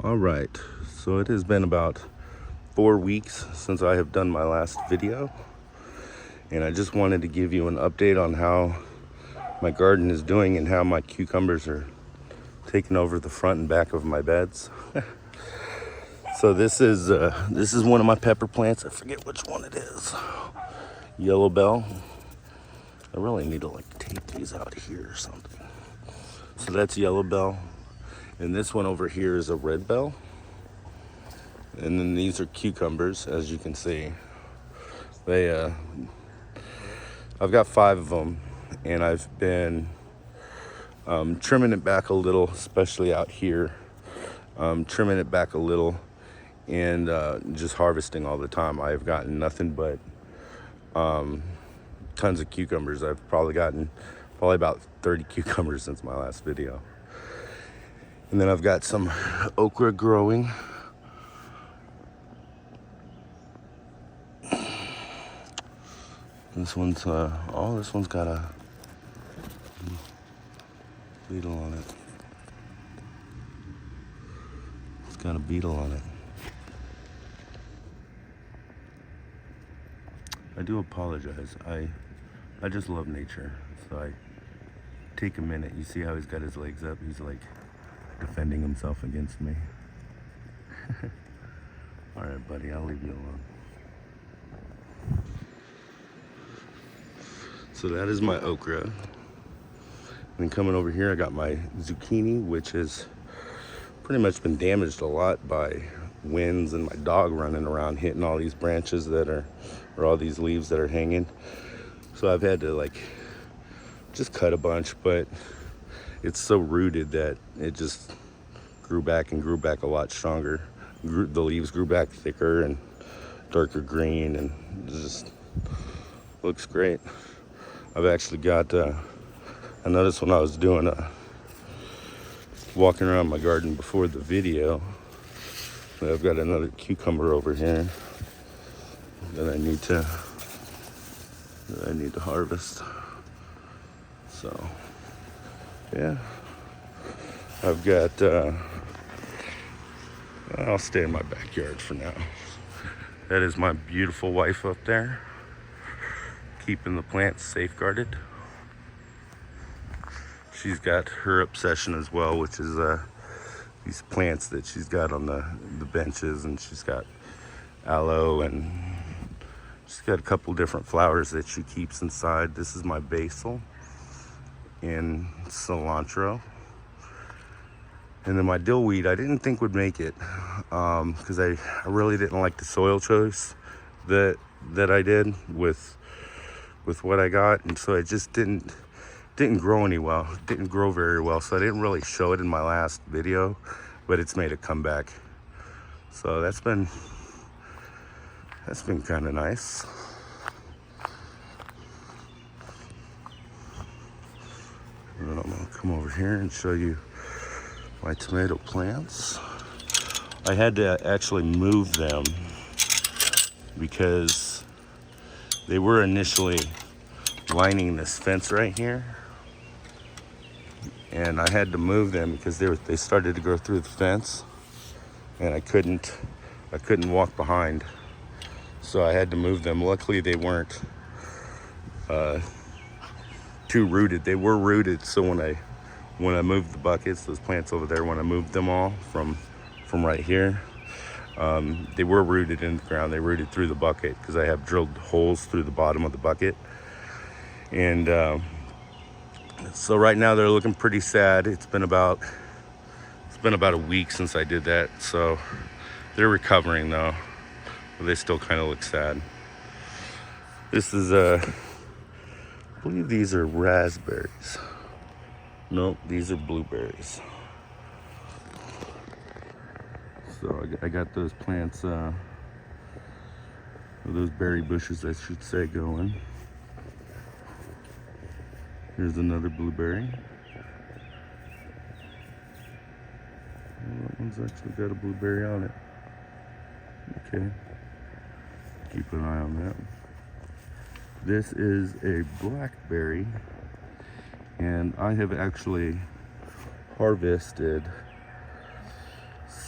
All right, so it has been about 4 weeks since I have done my last video, and I just wanted to give you an update on how my garden is doing and how my cucumbers are taking over the front and back of my beds. So this is one of my pepper plants. I forget which one it is. Yellow bell. I really need to tape these out here or something. So that's yellow bell. And this one over here is a red bell. And then these are cucumbers, as you can see. I've got 5 of them, and I've been trimming it back a little, especially out here. Trimming it back a little and just harvesting all the time. I've gotten nothing but tons of cucumbers. I've probably gotten about 30 cucumbers since my last video. And then I've got some okra growing. This one's this one's got a beetle on it. It's got a beetle on it. I do apologize. I just love nature, so I take a minute. You see how he's got his legs up? He's like defending himself against me. All right, buddy, I'll leave you alone. So that is my okra. And then coming over here, I got my zucchini, which has pretty much been damaged a lot by winds and my dog running around hitting all these branches or all these leaves that are hanging. So I've had to just cut a bunch, but it's so rooted that it just grew back a lot stronger. The leaves grew back thicker and darker green, and it just looks great. I've actually got, I noticed when I was doing walking around my garden before the video, that I've got another cucumber over here that I need to harvest. So, yeah, I've got, I'll stay in my backyard for now. That is my beautiful wife up there, keeping the plants safeguarded. She's got her obsession as well, which is these plants that she's got on the benches, and she's got aloe, and she's got a couple different flowers that she keeps inside. This is my basil and cilantro. And then my dillweed, I didn't think would make it because I really didn't like the soil choice that I did with what I got, and so it just didn't grow didn't grow very well, so I didn't really show it in my last video, but it's made a comeback. So that's been kind of nice. And then I'm gonna come over here and show you my tomato plants. I had to actually move them because they were initially lining this fence right here, and I had to move them because they started to grow through the fence, and I couldn't walk behind, so I had to move them. Luckily, they weren't too rooted. They were rooted, so when I moved the buckets, those plants over there, when I moved them all from right here, they were rooted in the ground. They rooted through the bucket because I have drilled holes through the bottom of the bucket. And so right now they're looking pretty sad. It's been about a week since I did that, so they're recovering though, but they still kind of look sad. This is I believe these are raspberries. Nope, these are blueberries. So I got those plants, or those berry bushes, I should say, going. Here's another blueberry. That one's actually got a blueberry on it. Okay. Keep an eye on that. This is a blackberry, and I have actually harvested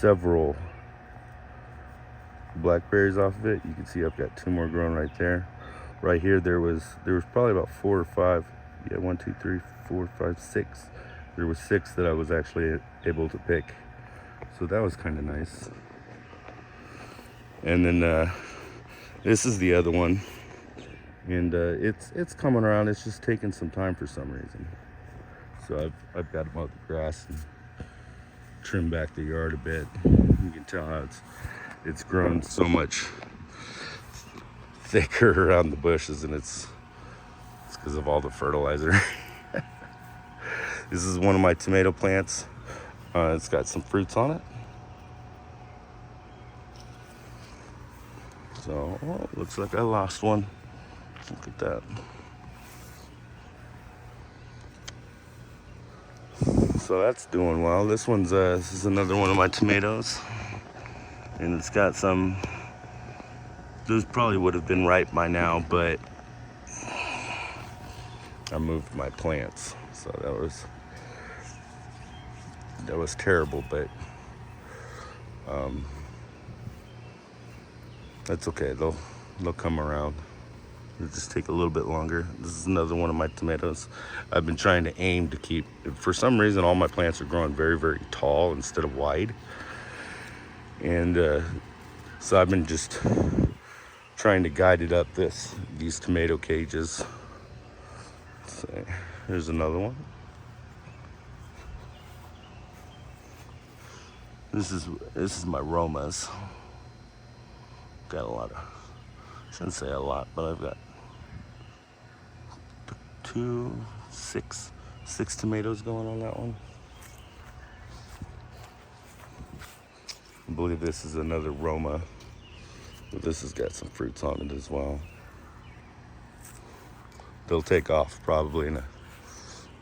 several blackberries off of it. You can see I've got 2 more growing right there. Right here there was probably about 4 or 5. Yeah, 1, 2, 3, 4, 5, 6. There was 6 that I was actually able to pick. So that was kind of nice. And then this is the other one. And it's coming around. It's just taking some time for some reason. So I've got to mow the grass and trim back the yard a bit. You can tell how it's grown so much thicker around the bushes, and it's because of all the fertilizer. This is one of my tomato plants. It's got some fruits on it. So, looks like I lost one. Look at that. So that's doing well. This is another one of my tomatoes. And it's got some, those probably would have been ripe by now, but I moved my plants. So that was terrible, but that's okay. They'll come around. It'll just take a little bit longer. This is another one of my tomatoes. I've been trying to aim to keep, for some reason, all my plants are growing very, very tall instead of wide. And so I've been just trying to guide it up these tomato cages. So here's another one. This is my Romas. Got a lot of, shouldn't say a lot, but I've got 6 tomatoes going on that one. I believe this is another Roma, but this has got some fruits on it as well. They'll take off probably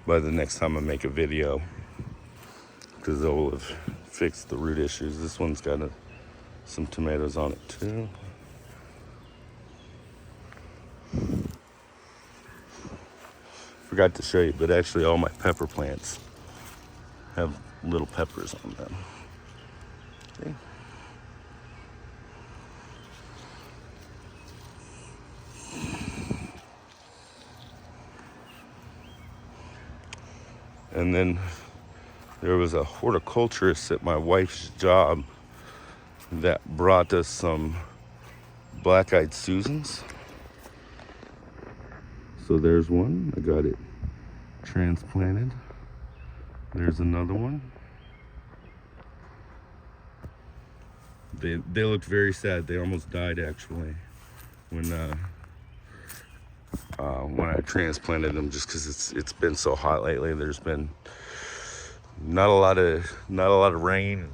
by the next time I make a video, because they'll have fixed the root issues. This one's got some tomatoes on it too. Forgot to show you, but actually all my pepper plants have little peppers on them. See? And then there was a horticulturist at my wife's job that brought us some black-eyed Susans. So there's one. I got it transplanted. There's another one. They looked very sad. They almost died actually when I transplanted them, just because it's been so hot lately. There's been not a lot of rain,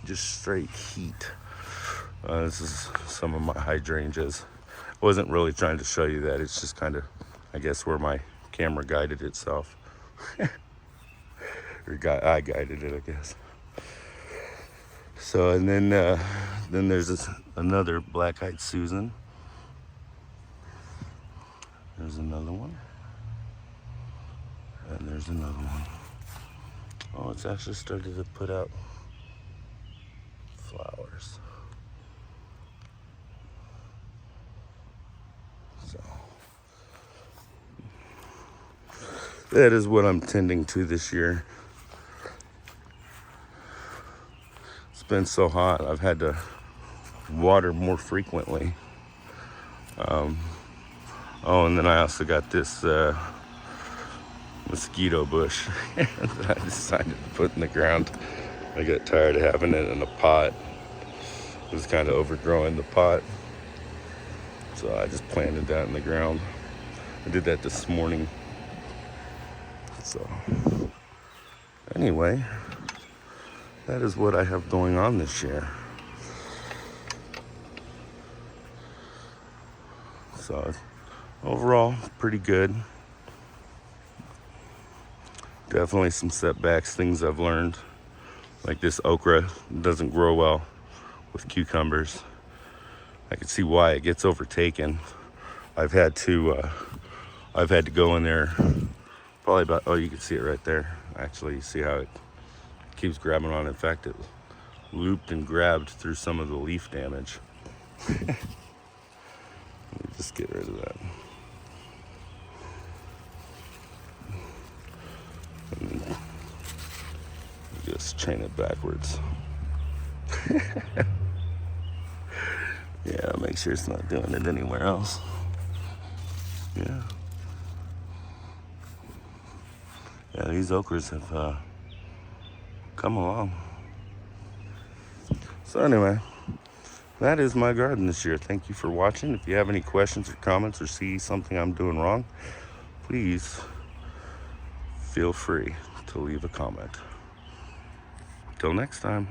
just straight heat. This is some of my hydrangeas. I wasn't really trying to show you that. It's just kind of, I guess, where my camera guided itself. Or I guided it, I guess. So, and then there's another black-eyed Susan. There's another one. And there's another one. Oh, it's actually started to put out flowers. So that is what I'm tending to this year. It's been so hot, I've had to water more frequently. Oh, and then I also got this mosquito bush that I decided to put in the ground. I got tired of having it in a pot. It was kind of overgrowing the pot, so I just planted that in the ground. I did that this morning. So anyway, that is what I have going on this year. So overall, pretty good. Definitely some setbacks, things I've learned. Like this okra doesn't grow well with cucumbers. I can see why it gets overtaken. I've had to go in there probably about, oh, you can see it right there. Actually, you see how it keeps grabbing on. In fact, looped and grabbed through some of the leaf damage. Let me just get rid of that. And just chain it backwards. Yeah, make sure it's not doing it anywhere else. Yeah. Yeah, these okras have come along. So anyway, that is my garden this year. Thank you for watching. If you have any questions or comments or see something I'm doing wrong, please feel free to leave a comment. Till next time.